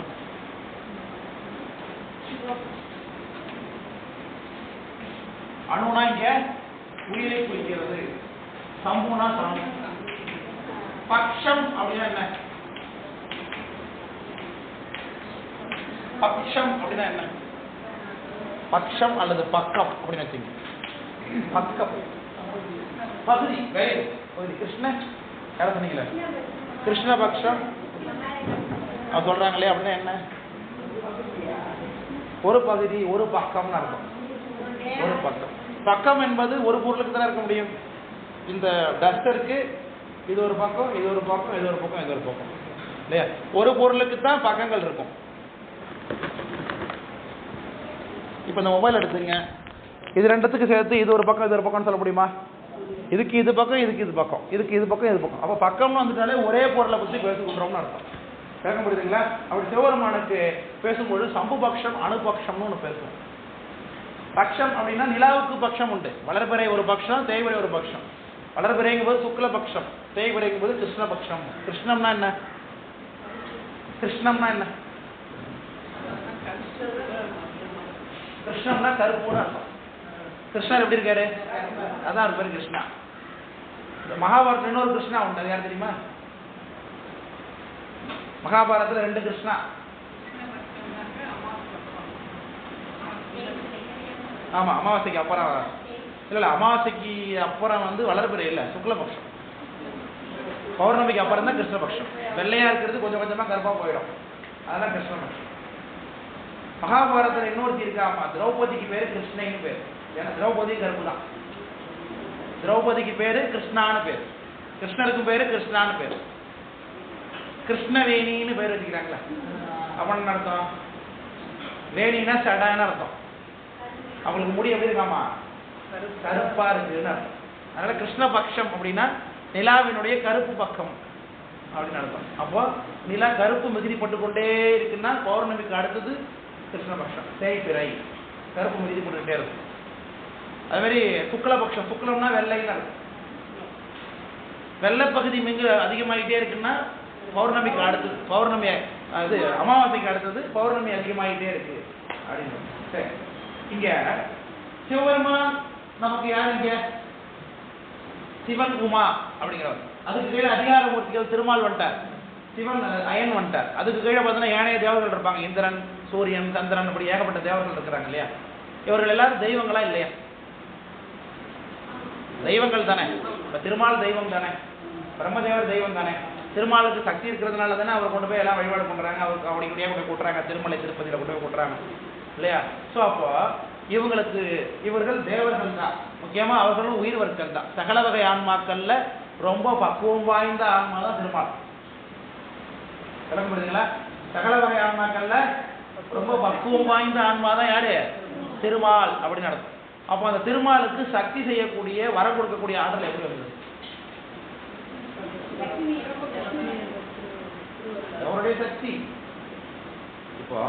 அணுனா இங்க உயிரை குறிக்கிறது. சம்புனா சாமி. பக்ஷம் அப்படின்னா என்ன? பக்ஷம் அப்படின்னா என்ன? பக்ஷம் அல்லது பக்கம் அப்படின்னு வச்சுங்க. பக்கம் பகுதி, பகுதி. கிருஷ்ண யார சொன்னீங்களே, கிருஷ்ணபக்ஷம் அது சொல்றாங்களே அப்படின்னா என்ன? ஒரு பகுதி, ஒரு பக்கம்னு அர்த்தம். ஒரு பக்கம். பக்கம் என்பது ஒரு பொருளுக்கு தான் இருக்க முடியும். இந்த டஸ்டருக்கு இது ஒரு பக்கம், இது ஒரு பக்கம், இது ஒரு பக்கம், இது ஒரு பக்கம் இல்லையா? ஒரு பொருளுக்கு தான் பக்கங்கள் இருக்கும். இப்போ இந்த மொபைல் எடுத்துங்க, இது ரெண்டுத்துக்கு சேர்த்து இது ஒரு பக்கம் இது ஒரு பக்கம்னு சொல்ல முடியுமா? இதுக்கு இது பக்கம், இதுக்கு இது பக்கம், இதுக்கு இது பக்கம், இது பக்கம். அப்போ பக்கம்னு வந்துட்டாலே ஒரே பொருளை பற்றி பேசிக்கொள்றோம்னு அர்த்தம். கேட்க முடியுதுங்களா? அப்படி சிவபெருமானுக்கு பேசும்போது சம்புபக்ஷம் அணுபக்ஷம்னு ஒன்று பேசுவோம். பக்ஷம் அப்படின்னா நிலாவுக்கு பக்ஷம் உண்டு. வளர்பிறை ஒரு பக்ஷம், தேய்பிறை ஒரு பக்ஷம். வளர்பிறைங்கும் போது சுக்லபக்ஷம், தேய்பிறைங்கும் போது கிருஷ்ணபக்ஷம். கிருஷ்ணம்னா என்ன? கிருஷ்ணம்னா என்ன? கிருஷ்ணம்னா கருப்புன்னு அர்த்தம். கிருஷ்ணர் எப்படி இருக்காரு? அதான் ஒரு பேர் கிருஷ்ணா. மகாபாரதத்தில் இன்னொரு கிருஷ்ணா உண்டு. அது யார் தெரியுமா? மகாபாரதத்தில் 2 கிருஷ்ணா. ஆமா, அமாவாசைக்கு அப்புறம் இல்ல, அமாவாசைக்கு அப்புறம் வளர்பிறை இல்லை, சுக்லபக்ஷம். பௌர்ணமிக்கு அப்புறம் தான் கிருஷ்ணபக்ஷம். வெள்ளையா இருக்கிறது கொஞ்சம் கொஞ்சமா கருப்பா போயிடும், அதெல்லாம் கிருஷ்ணபக்ஷம். மகாபாரதத்தில் இன்னொருத்தி இருக்காமா, திரௌபதிக்கு பேரு கிருஷ்ணன்னு பேரு. ஏன்னா திரௌபதி கருப்பு தான். திரௌபதிக்கு பேரு கிருஷ்ணான்னு பேரு, கிருஷ்ணருக்கு பேரு கிருஷ்ணான்னு பேரு. கிருஷ்ணவேணின்னு பேர் வச்சுக்கிறாங்களா? அவன் அர்த்தம் வேணினா சடான்னு அர்த்தம். அவங்களுக்கு முடி எப்படி இருக்காமா? கருப்பா இருக்குன்னு அர்த்தம். அதனால கிருஷ்ணபக்ஷம் அப்படின்னா நிலாவினுடைய கருப்பு பக்கம் அப்படின்னு அர்த்தம். அப்போ நிலா கருப்பு மிகுதி பட்டுக்கொண்டே இருக்குன்னா பௌர்ணமிக்கு அடுத்தது கிருஷ்ணபக்ஷம், தேய்பிறை, கருப்பு மிகுதி போட்டுக்கிட்டே இருக்கும். அது மாதிரி சுக்லபக்ஷம், சுக்லம்னா வெள்ளைன்னு அர்த்தம். வெள்ளை பகுதி மிக அதிகமாகிட்டே இருக்குன்னா பௌர்ணமிக்கு அடுத்தது, பௌர்ணமி அது அமாவாசைக்கு அடுத்தது பௌர்ணமி அதிகமாகிட்டே இருக்கு அப்படின்னு. சரி, இங்க சிவபெருமான் நமக்கு யாரு? இங்க சிவன் உமா அப்படிங்கிறவர். அதுக்கு கீழே அதிகாரமூர்த்திகள் திருமால் வந்துட்டார், சிவன் அயன் வந்துட்டார். அதுக்கு கீழே பார்த்தீங்கன்னா ஏனைய தேவர்கள் இருப்பாங்க, இந்திரன், சூரியன், சந்திரன், அப்படி ஏகப்பட்ட தேவர்கள் இருக்கிறாங்க இல்லையா? இவர்கள் எல்லாரும் தெய்வங்களா இல்லையா? தெய்வங்கள் தானே. இப்போ திருமால் தெய்வம் தானே, பிரம்மதேவர் தெய்வம் தானே, திருமாலுக்கு சக்தி இருக்கிறதுனால தானே அவர் கொண்டு போய் எல்லாம் வழிபாடு பண்ணுறாங்க, அவருக்கு அப்படியே கொண்டு போய் கூட்டுறாங்க, திருமலை திருப்பதியில் கொண்டு போய் கூட்டுறாங்க இல்லையா? ஸோ அப்போ இவர்கள் தேவர்கள் தான், முக்கியமாக அவர்களும் உயிர் வர்க்கம் தான். சகல வகை ஆன்மாக்கள்ல ரொம்ப பக்குவம் வாய்ந்த ஆன்மா தான் திருமால். புரியுதுங்களா? சகல வகை ஆன்மாக்கள்ல ரொம்ப பக்குவம் வாய்ந்த ஆன்மா தான் யாரு? திருமால் அப்படின்னு நடக்கும். அப்போ அந்த திருமாலுக்கு சக்தி செய்யக்கூடிய வரம் கொடுக்கக்கூடிய ஆற்றல் எப்படி வருது? அவருடைய சக்தி. இப்போ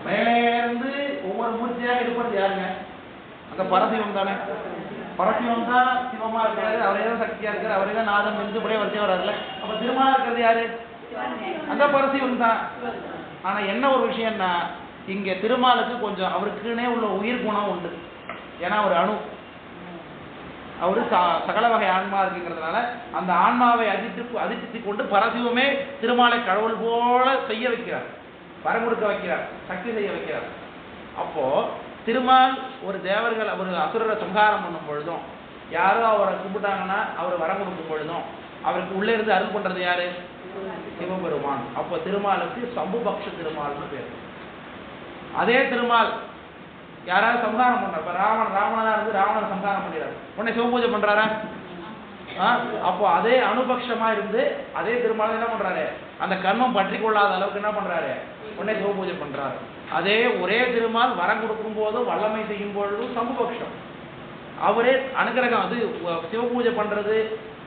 மேலே இருந்து ஒவ்வொரு மூர்த்தியாக இருப்பது யாருங்க? அந்த பரசிவம் தானே. பரசிவம் தான் சிவமா இருக்காரு, அவரே தான் சக்தியா இருக்காரு, அவரே தான் நாதம் இருந்து வரிசையா வர்றாருல. அப்ப திருமால் இருக்கிறது யாரு? அந்த பரசிவம் தான். ஆனா என்ன ஒரு விஷயம்னா, இங்க திருமாலுக்கு கொஞ்சம் அவருக்குன்னே உள்ள உயிர் குணம் உண்டு. ஏன்னா ஒரு அணு, அவரு சகல வகை ஆன்மா இருக்குங்கிறதுனால அந்த ஆன்மாவை அதிர்ச்சி கொண்டு பரசிவமே திருமாலை கடவுள் போல செய்ய வைக்கிறார், வரம் கொடுக்க வைக்கிறார், சக்தி செய்ய வைக்கிறார். அப்போ திருமால் ஒரு தேவர்கள் ஒரு அசுரரை சம்ஹாரம் பண்ணும் பொழுதும், யாரோ அவரை கும்பிட்டாங்கன்னா அவர் வரம் கொடுக்கும் பொழுதும் அவருக்கு உள்ளே இருந்து அருள் பண்றது யாரு? சிவபெருமான். அப்போ திருமாலுக்கு சம்புபக்ஷ திருமால்னு பேர். அதே திருமால் யாராவது சம்ஹாரம் பண்றாரு, இப்ப ராவணனா இருந்து ராவணனை சம்ஹாரம் பண்ணிடுறாரு, உடனே சிவபூஜை பண்றாரா? அப்போ அதே அனுபக்ஷமா இருந்து அதே திருமால் என்ன பண்றாரு? அந்த கர்மம் பற்றி கொள்ளாத அளவுக்கு என்ன பண்றாரு? உடனே சிவபூஜை பண்றாரு. அதே ஒரே திருமால் வரம் கொடுக்கும் போதும் வல்லமை செய்யும் பொழுதும் சம்புபக்ஷம். அவரே அனுகிரகம், அது சிவபூஜை பண்றது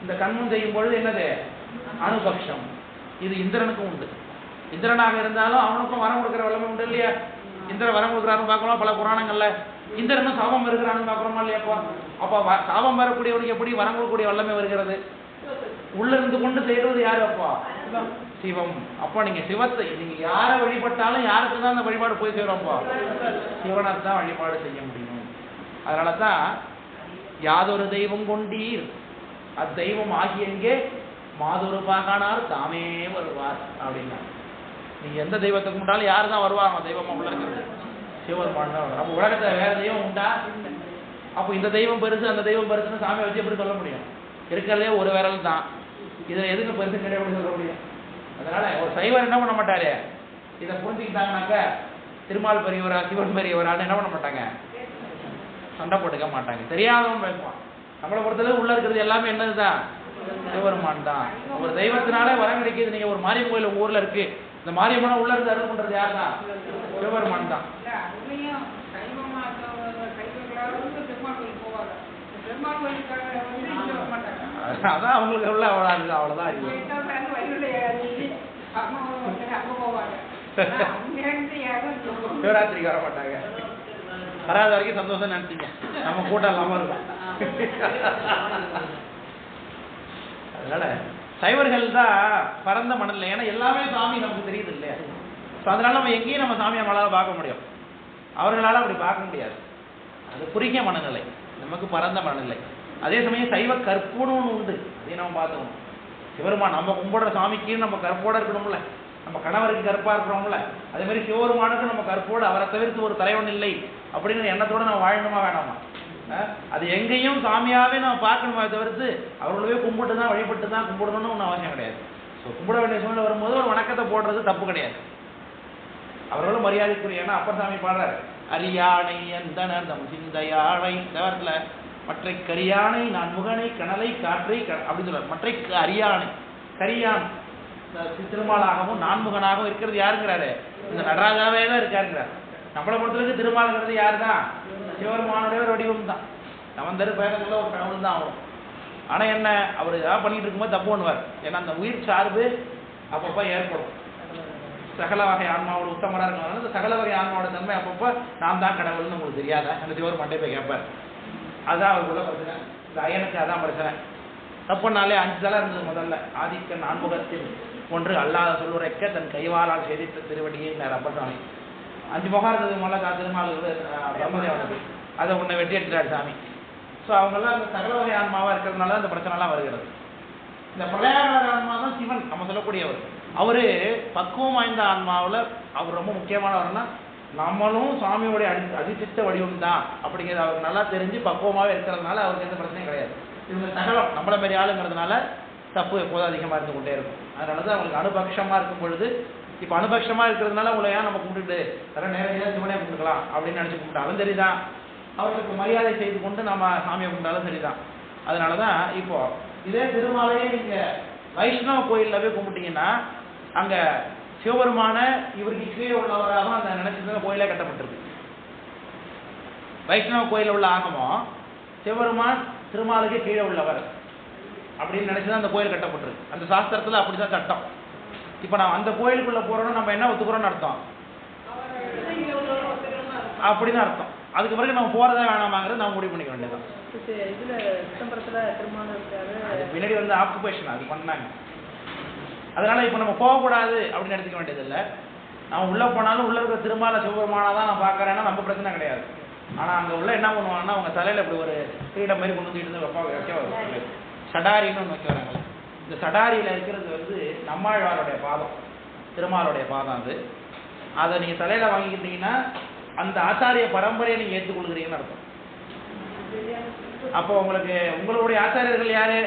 இந்த கர்மம் செய்யும் பொழுது என்னது? அனுபக்ஷம். இது இந்திரனுக்கும் உண்டு. இந்திரனாக இருந்தாலும் அவனுக்கும் வரம் கொடுக்குற வல்லமை உண்டு இல்லையா? இந்திரன் வரம் கொடுக்குறாருன்னு பார்க்கலாம் பல புராணங்கள்ல. இந்திரனும் சாபம் இருக்கிறான்னு பார்க்குறோமா இல்லையாப்பா? அப்போ சாபம் வரக்கூடியவனுக்கு எப்படி வரம் கொடுக்கக்கூடிய வல்லமை வருகிறது? உள்ள இருந்து கொண்டு செய்யறது யாரு? அப்பா சிவம். அப்போ நீங்க சிவத்தை நீங்க யாரை வழிபட்டாலும் யாருக்கு தான் அந்த வழிபாடு போய் சேரும்ப்பா? சிவனை தான் வழிபாடு செய்ய முடியும். அதனால தான் யாதொரு தெய்வம் கொண்டீர் அத்தெய்வம் ஆகியங்கே மாதொரு பாகானார் தாமே வருவார் அப்படின்னா, நீங்க எந்த தெய்வத்தை கும்பிட்டாலும் யாரு தான் வருவாங்க? தெய்வமா உள்ள இருக்கிறது சிவபெருமான் தான் வரும். அப்போ உலகத்துல வேற தெய்வம் உண்டா? அப்போ இந்த தெய்வம் பெருசு அந்த தெய்வம் பெருசுன்னு சாமியை வச்சு எப்படி சொல்ல முடியும்? இருக்கிறதே ஒரு விரல் தான், இதை எதுக்கு பெருசு கிடையாது சொல்ல முடியும்? அதனால ஒரு சைவர் என்ன பண்ண மாட்டாரு, இதை புரிஞ்சுக்கிட்டாங்கனாக்க திருமால் பெரியவரா சிவன் பெரியவரான்னு என்ன பண்ண மாட்டாங்க? சண்டை போட்டுக்க மாட்டாங்க. தெரியாதவன் பேசுவான். நம்மளை பொறுத்தளவு உள்ள இருக்கிறது எல்லாமே என்னதுதான்? சிவபெருமான் தான். ஒரு தெய்வத்தினாலே வரம் கிடைக்கிது. நீங்க ஒரு மாரியம்மன் கோயில் உங்க ஊர்ல இருக்கு, இந்த மாரியம்மனை உள்ள இருந்து அருள் பண்றது யார் தான்? சிவபெருமான் தான். அதான் அவங்களுக்கு உள்ள அவ்வளவுதான் அறிவு. சிவராத்திரிக்கு வர மாட்டாங்க. வராத வரைக்கும் சந்தோஷம் நினைச்சீங்க, நம்ம கூட்டம் இல்லாம இருக்கும். அதனால சைவர்கள் தான் பரந்த மனநிலை. ஏன்னா எல்லாமே சாமி நமக்கு தெரியுது இல்லையா? ஸோ அதனால நம்ம எங்கேயும் நம்ம சாமியை நம்மளால பார்க்க முடியும், அவர்களால் அப்படி பார்க்க முடியாது. அது குறுகிய மனநிலை, நமக்கு பரந்த மனநிலை. அதே சமயம் சைவ கற்புன்னு ஒன்று உண்டு, அதையும் நம்ம பார்த்துக்கணும். சிவருமான் நம்ம கும்பிடுற சாமிக்கு நம்ம கற்போட இருக்கணும்ல, நம்ம கணவருக்கு கற்பா இருக்கிறோம்ல, அதே மாதிரி சிவருமானுக்கு நம்ம கற்போடு அவரை தவிர்த்து ஒரு தலைவன் இல்லை அப்படிங்கிற எண்ணத்தோட நம்ம வாழணுமா வேணாமா? அது எங்கேயும் சாமியாவே நம்ம பார்க்கணுமா தவிர்த்து அவர்களவே கும்பிட்டு தான் வழிபட்டு தான் கும்பிடணும்னு ஒன்றும் அவசியம் கிடையாது. ஸோ கும்பிட வேண்டிய சூழ்நிலை வரும்போது ஒரு வணக்கத்தை போடுறது தப்பு கிடையாது, அவர்களும் மரியாதைக்குரிய. ஏன்னா அப்பர் சாமி பாடுறாரு, அரியானை அந்தனர் தம் சிந்தையாழை தேவரத்துல மற்றை கரியானை நான் முகனை கனலை காற்றை அப்படின்னு சொல்றாரு. மற்றை அரியானை கரியான் திருமாலாகவும் நான்முகனாகவும் இருக்கிறது யாருங்கிறாரு? இந்த நடராஜாவே தான் இருக்காருங்கிறார். நம்மளை பொறுத்தளவுக்கு திருமாலுங்கிறது யாரு தான்? சிவபெருமானுடைய ஒரு வடிவம் தான். நவந்தரு பேரத்துல ஒரு கடவுள் தான் ஆகும். ஆனா என்ன, அவர் ஏதாவது பண்ணிட்டு இருக்கும்போது தப்பு பண்ணுவார். ஏன்னா அந்த உயிர் சார்பு அப்பப்போ ஏற்படும். சகல வகை ஆன்மாவோட உத்தமராக இருக்கிறதுனால இந்த சகல வகை ஆன்மாவோட தன்மை அப்பப்போ நான் தான் கடவுள்னு உங்களுக்கு தெரியாத அந்த சிவர் மண்டே போய் கேட்பார். அதுதான் அவருக்குள்ள பிரச்சனை. இந்த ஐயனுக்கு அதான் பிரச்சனை. தப்புனாலே 5 தலை இருந்தது முதல்ல. ஆதிக்கன் நான்முகத்தில் ஒன்று அல்லாத சொல்லுரைக்க தன் கைவாளால் சேதித்த திருவடியை அப்பசாமி 5 முகம் இருந்தது முதல்ல திருமால் பிரம்மதேவனுக்கு. அதை உன்னை வெட்டி எடுத்துட்டாரு சாமி. ஸோ அவங்கெல்லாம் அந்த சகல வகை ஆன்மாவாக இருக்கிறதுனால அந்த பிரச்சனைலாம் வருகிறது. இந்த பிரளயாகார ஆன்மா தான் சிவன் நம்ம சொல்லக்கூடியவர். அவரு பக்குவம் வாய்ந்த ஆன்மாவில் அவர் ரொம்ப முக்கியமானவர்னா, நம்மளும் சாமியோடைய அதிசித்த வடிவம் தான் அப்படிங்கிறது அவருக்கு நல்லா தெரிஞ்சு பக்குவமாகவே இருக்கிறதுனால அவருக்கு எந்த பிரச்சனையும் கிடையாது. இவங்க சகலம் நம்மள மாரி ஆளுங்கிறதுனால தப்பு எப்போதும் அதிகமாக இருந்து கொண்டே இருக்கும். அதனால தான் அவங்களுக்கு அனுபக்ஷமாக இருக்கும் பொழுது, இப்போ அனுபக்ஷமாக இருக்கிறதுனால உங்களை ஏன் நம்ம கும்பிட்டுட்டு அதெல்லாம் நேரடியாக சிவனே கும்பிட்டுக்கலாம் அப்படின்னு நினச்சி கும்பிட்டாலும் சரிதான், அவர்களுக்கு மரியாதை செய்து கொண்டு நம்ம சாமியை கும்பிட்டாலும் சரிதான். அதனால தான் இப்போ இதே திருமாலையே நீங்கள் வைஷ்ணவ கோயிலில் போய் கும்பிட்டீங்கன்னா அங்கே சிவபெருமான இவருக்கு கீழே உள்ளவராக அந்த நினைச்சது கோயிலே கட்டப்பட்டிருக்கு. வைஷ்ணவ கோயிலில் உள்ள ஆகமம் சிவபெருமான் திருமாலுக்கு கீழே உள்ளவர் அப்படின்னு நினைச்சுதான் அந்த கோயில் கட்டப்பட்டிருக்கு. அந்த சாஸ்திரத்தில் அப்படிதான் சட்டம். இப்போ நான் அந்த கோயிலுக்குள்ள போறோம்னா நம்ம என்ன ஒத்துக்கிறோம்னு அர்த்தம், அப்படின்னு அர்த்தம். அதுக்கு பிறகு நம்ம போறதா வேணாமாங்கிறது நம்ம முடிவு பண்ணிக்க வேண்டியதான். பின்னாடி வந்து ஆக்குபேஷன் அது பண்ணாங்க. அதனால இப்போ நம்ம போகக்கூடாது அப்படின்னு எடுத்துக்க வேண்டியது இல்லை. நம்ம உள்ள போனாலும் உள்ள இருக்கிற திருமால சிவபெருமானாதான் நான் பார்க்கறேன்னா நம்ம பிரச்சனை கிடையாது. ஆனால் அங்கே உள்ள என்ன பண்ணுவாங்கன்னா அவங்க தலையில் இப்படி ஒரு கிரீடம் மாதிரி கொண்டு வந்துட்டு வைக்க சடாரின்னு ஒன்று வைக்க வராங்க. இந்த சடாரியில் இருக்கிறது வந்து நம்மாழ்வாருடைய பாதம், திருமாலுடைய பாதம். அது அதை நீங்கள் தலையில் வாங்கிக்கிட்டீங்கன்னா அந்த ஆச்சாரிய பரம்பரையை நீங்கள் ஏற்றுக்கொள்கிறீங்கன்னு அர்த்தம். அப்போ உங்களுக்கு உங்களுடைய ஆச்சாரியர்கள் யாரு?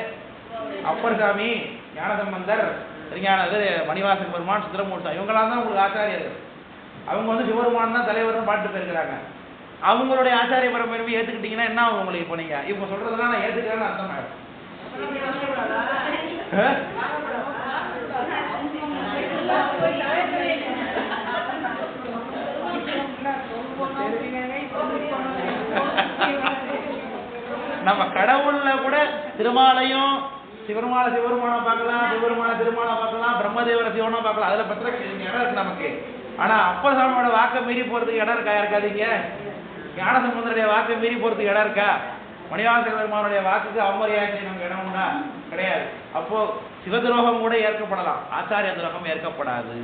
அப்பர் சாமி, ஞானசம்பந்தர், திருஞானது, மணிவாசன் பெருமான், சுந்தரமூர்த்தி, இவங்களாம் தான் உங்களுக்கு ஆச்சாரியர்கள். அவங்க வந்து சிவபெருமான் தான் தலைவர்னு பாட்டு போயிருக்கிறாங்க. அவங்களுடைய ஆச்சாரிய பரம்பரை ஏற்றுக்கிட்டீங்கன்னா என்ன ஆகும் உங்களுக்கு? இப்போ நீங்கள் இவங்க சொல்றதெல்லாம் நான் ஏற்றுக்கிறேன்னு அர்த்தம் ஆயிடும். நம்ம கடவுள்ல கூட திருமாலையும் சிவபெருமான பார்க்கலாம், சிவபெருமான திருமாலை பார்க்கலாம், பிரம்மதேவர சிவனா பார்க்கலாம். அதுல பத்திர இடம் இருக்கு நமக்கு. ஆனா அப்பர் சாமியோட வாக்கை மீறி போறதுக்கு இடம் இருக்கா? இருக்காதீங்க. ஞானசம்பந்தருடைய வாக்கை மீறி போறதுக்கு இடம் இருக்கா? மணிவாசக பெருமானுடைய வாக்குக்கு அவமரியாதை நமக்கு இடம் உண்டா? கிடையாது. அப்போ சிவதுரோகம் கூட ஏற்கப்படலாம், ஆச்சாரிய துரோகம் ஏற்கப்படாது.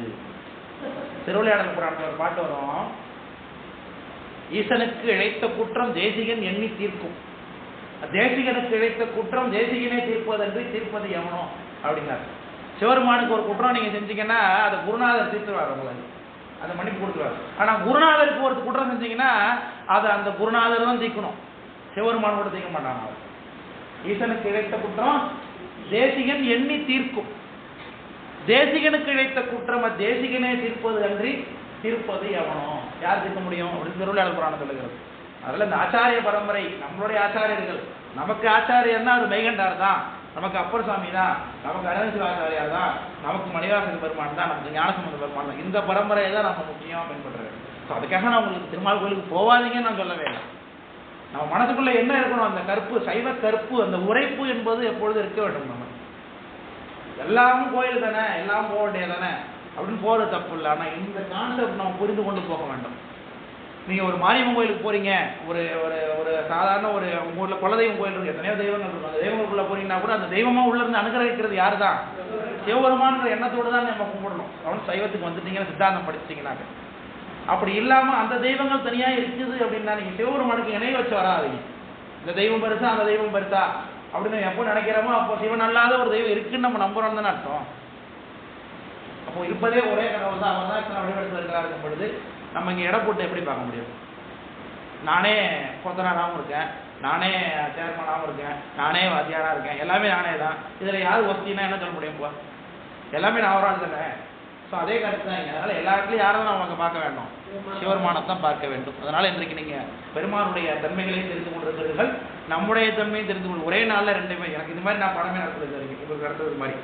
திருவிளையாடல் புராணத்தில் ஒரு பாட்டு வரும், ஈசனுக்கு இழைத்த குற்றம் தேசிகன் எண்ணி தீர்க்கும், தேசிகனுக்கு இழைத்த குற்றம் தேசிகனே தீர்ப்பதென்று தீர்ப்பது எவனோ அப்படின்னாரு. சிவபெருமானுக்கு ஒரு குற்றம் நீங்க செஞ்சீங்கன்னா அதை குருநாதர் தீர்த்துவார், உங்களுக்கு அதை மன்னிப்பு கொடுத்துருவார். ஆனா குருநாதருக்கு ஒரு குற்றம் செஞ்சீங்கன்னா அதை அந்த குருநாதர் தான் தீர்க்கணும், சிவபெருமான் கூட தீர்க்க மாட்டாங்க. ஈசனுக்கு இழைத்த குற்றம் தேசிகன் எண்ணி தீர்க்கும், தேசிகனுக்கு இழைத்த குற்றம் தேசிகனே தீர்ப்பது அன்றி தீர்ப்பது எவனோ, யார் தீர்க்க முடியும் அப்படின்னு திருவிளையாடல் புராணம் சொல்லுகிறது. அதில் இந்த ஆச்சாரிய பரம்பரை, நம்மளுடைய ஆச்சாரியர்கள், நமக்கு ஆச்சாரியர்னா அது மெய்கண்டார் தான், நமக்கு அப்பர் சாமி தான், நமக்கு அனந்தசிவாச்சாரியார் தான், நமக்கு மணிவாசக பெருமான் தான், நமக்கு ஞானசம்பந்த பெருமான் தான். இந்த பரம்பரையை தான் நம்ம முக்கியமாக பின்பற்றுறது. ஸோ அதுக்காக நான் உங்களுக்கு திருமால் கோயிலுக்கு போவாதீங்கன்னு நான் சொல்லவே இல்லை. நம்ம மனசுக்குள்ள என்ன இருக்கணும், அந்த கற்பு, சைவ கற்பு, அந்த உரைப்பு என்பது எப்பொழுது இருக்க வேண்டும். நம்ம எல்லாமும் கோயில் தானே, எல்லாம் போக வேண்டியது தானே அப்படின்னு போகிறது தப்பு இல்லை. ஆனால் இந்த கான்செப்ட் நம்ம புரிந்து கொண்டு போக வேண்டும். நீங்கள் ஒரு மாரியம்மன் கோயிலுக்கு போகிறீங்க, ஒரு ஒரு ஒரு சாதாரண ஒரு உங்கள் ஊரில் குலதெய்வம் கோயில் இருக்குது, எத்தனையோ தெய்வங்கள் இருக்கும், அந்த தெய்வங்களுக்குள்ளே போனீங்கன்னா கூட அந்த தெய்வமாக உள்ளேருந்து அனுகிரகிக்கிறது யார் தான்? சிவபெருமான்ற எண்ணத்தோடு தான் நம்ம கும்பிடணும். அவன் சைவத்துக்கு வந்துட்டீங்கன்னா, சித்தாந்தம் படிச்சிட்டிங்கன்னாக்க. அப்படி இல்லாமல் அந்த தெய்வங்கள் தனியாக இருக்குது அப்படின்னா நீங்கள் சிவபெருமானுக்கு இணைய வச்சு வராதீங்க. இந்த தெய்வம் பெருசா அந்த தெய்வம் பெருசா அப்படின்னு எப்போ நினைக்கிறோமோ அப்போ சிவன் அல்லாத ஒரு தெய்வம் இருக்குன்னு நம்ம நம்புறோம் தானே அர்த்தம். அப்போ இருப்பதே ஒரே கடவுள் தான், அவர் தான் இத்தனை வடிவத்தில் இருக்கிறாருக்கும் பொழுது நம்ம இங்கே இடம் போட்டு எப்படி பார்க்க முடியும்? நானே கொத்தனாராகவும் இருக்கேன், நானே சேர்மனாகவும் இருக்கேன், நானே வாத்தியாராக இருக்கேன், எல்லாமே நானே தான். இதில் யார் வசதினா என்ன சொல்ல முடியும்ப்பா? எல்லாமே நான் ஒரு ஆள் தானே. ஸோ அதே கருத்து தான் இங்கே. அதனால் எல்லா இடத்துலையும் யாரை தான் நம்ம பார்க்க வேண்டும்? சிவபெருமானைத்தான் பார்க்க வேண்டும். அதனால் இன்றைக்கு நீங்கள் பெருமானுடைய தன்மைகளையும் தெரிந்து கொண்டிருக்கிறீர்கள், நம்முடைய தன்மையும் தெரிந்து கொண்டு ஒரே நாளில் ரெண்டுமே. எனக்கு இது மாதிரி நான் படமே நடத்துறது வரைக்கும் உங்களுக்கு நடத்துறது மாதிரி.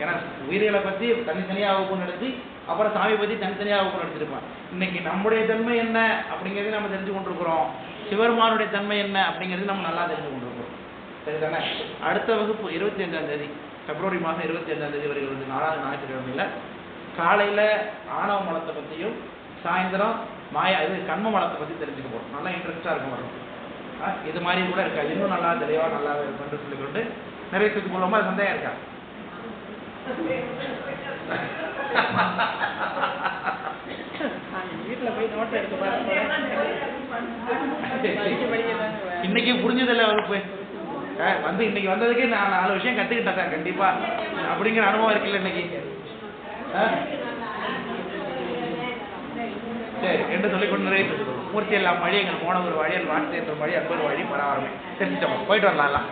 ஏன்னா உயிர்களை பற்றி தனித்தனியாக வகுப்பு நடத்தி அப்புறம் சாமி பற்றி தனித்தனியாக வகுப்பு நடத்திருப்பேன். இன்னைக்கு நம்முடைய தன்மை என்ன அப்படிங்கிறது நம்ம தெரிஞ்சு கொண்டிருக்கிறோம், சிவபெருமானுடைய தன்மை என்ன அப்படிங்கிறது நம்ம நல்லா தெரிஞ்சு கொண்டிருக்கிறோம். சரிதானே? அடுத்த வகுப்பு 25ஆம் தேதி, பிப்ரவரி மாதம் 25ஆம் தேதி வருகிறது, 4வது ஞாயிற்றுக்கிழமையில் காலையில் ஆணவ மலத்தை பற்றியும் சாயந்தரம் கண்ம மலத்தை பற்றி தெரிஞ்சுக்க போகிறோம். நல்லா இன்ட்ரெஸ்டாக இருக்கும் வரும். இது மாதிரி கூட இருக்கா, இன்னும் நல்லா தெளிவாக நல்லா இருக்குன்னு சொல்லிக்கொண்டு நிறைய சுற்றி கொள்ளும்போது அது சந்தேகம் இருக்கா? இன்னைக்கு புரிஞ்சதில்ல வகுப்பு வந்து இன்னைக்கு வந்ததுக்கே நான் 4 விஷயம் கத்துக்கிட்டேன் சார் கண்டிப்பா அப்படிங்கிற அனுபவம் இருக்குல்ல இன்னைக்கு. சரி என்று சொல்லிக்கொண்டு மூர்த்தி எல்லாம் வழி எங்கள் போன ஒரு வழியல் வாழ்த்து என்ற வழி அன்பர் வழி பரவாயில்லை தெரிஞ்சிட்டோம். போயிட்டு வரலாம்.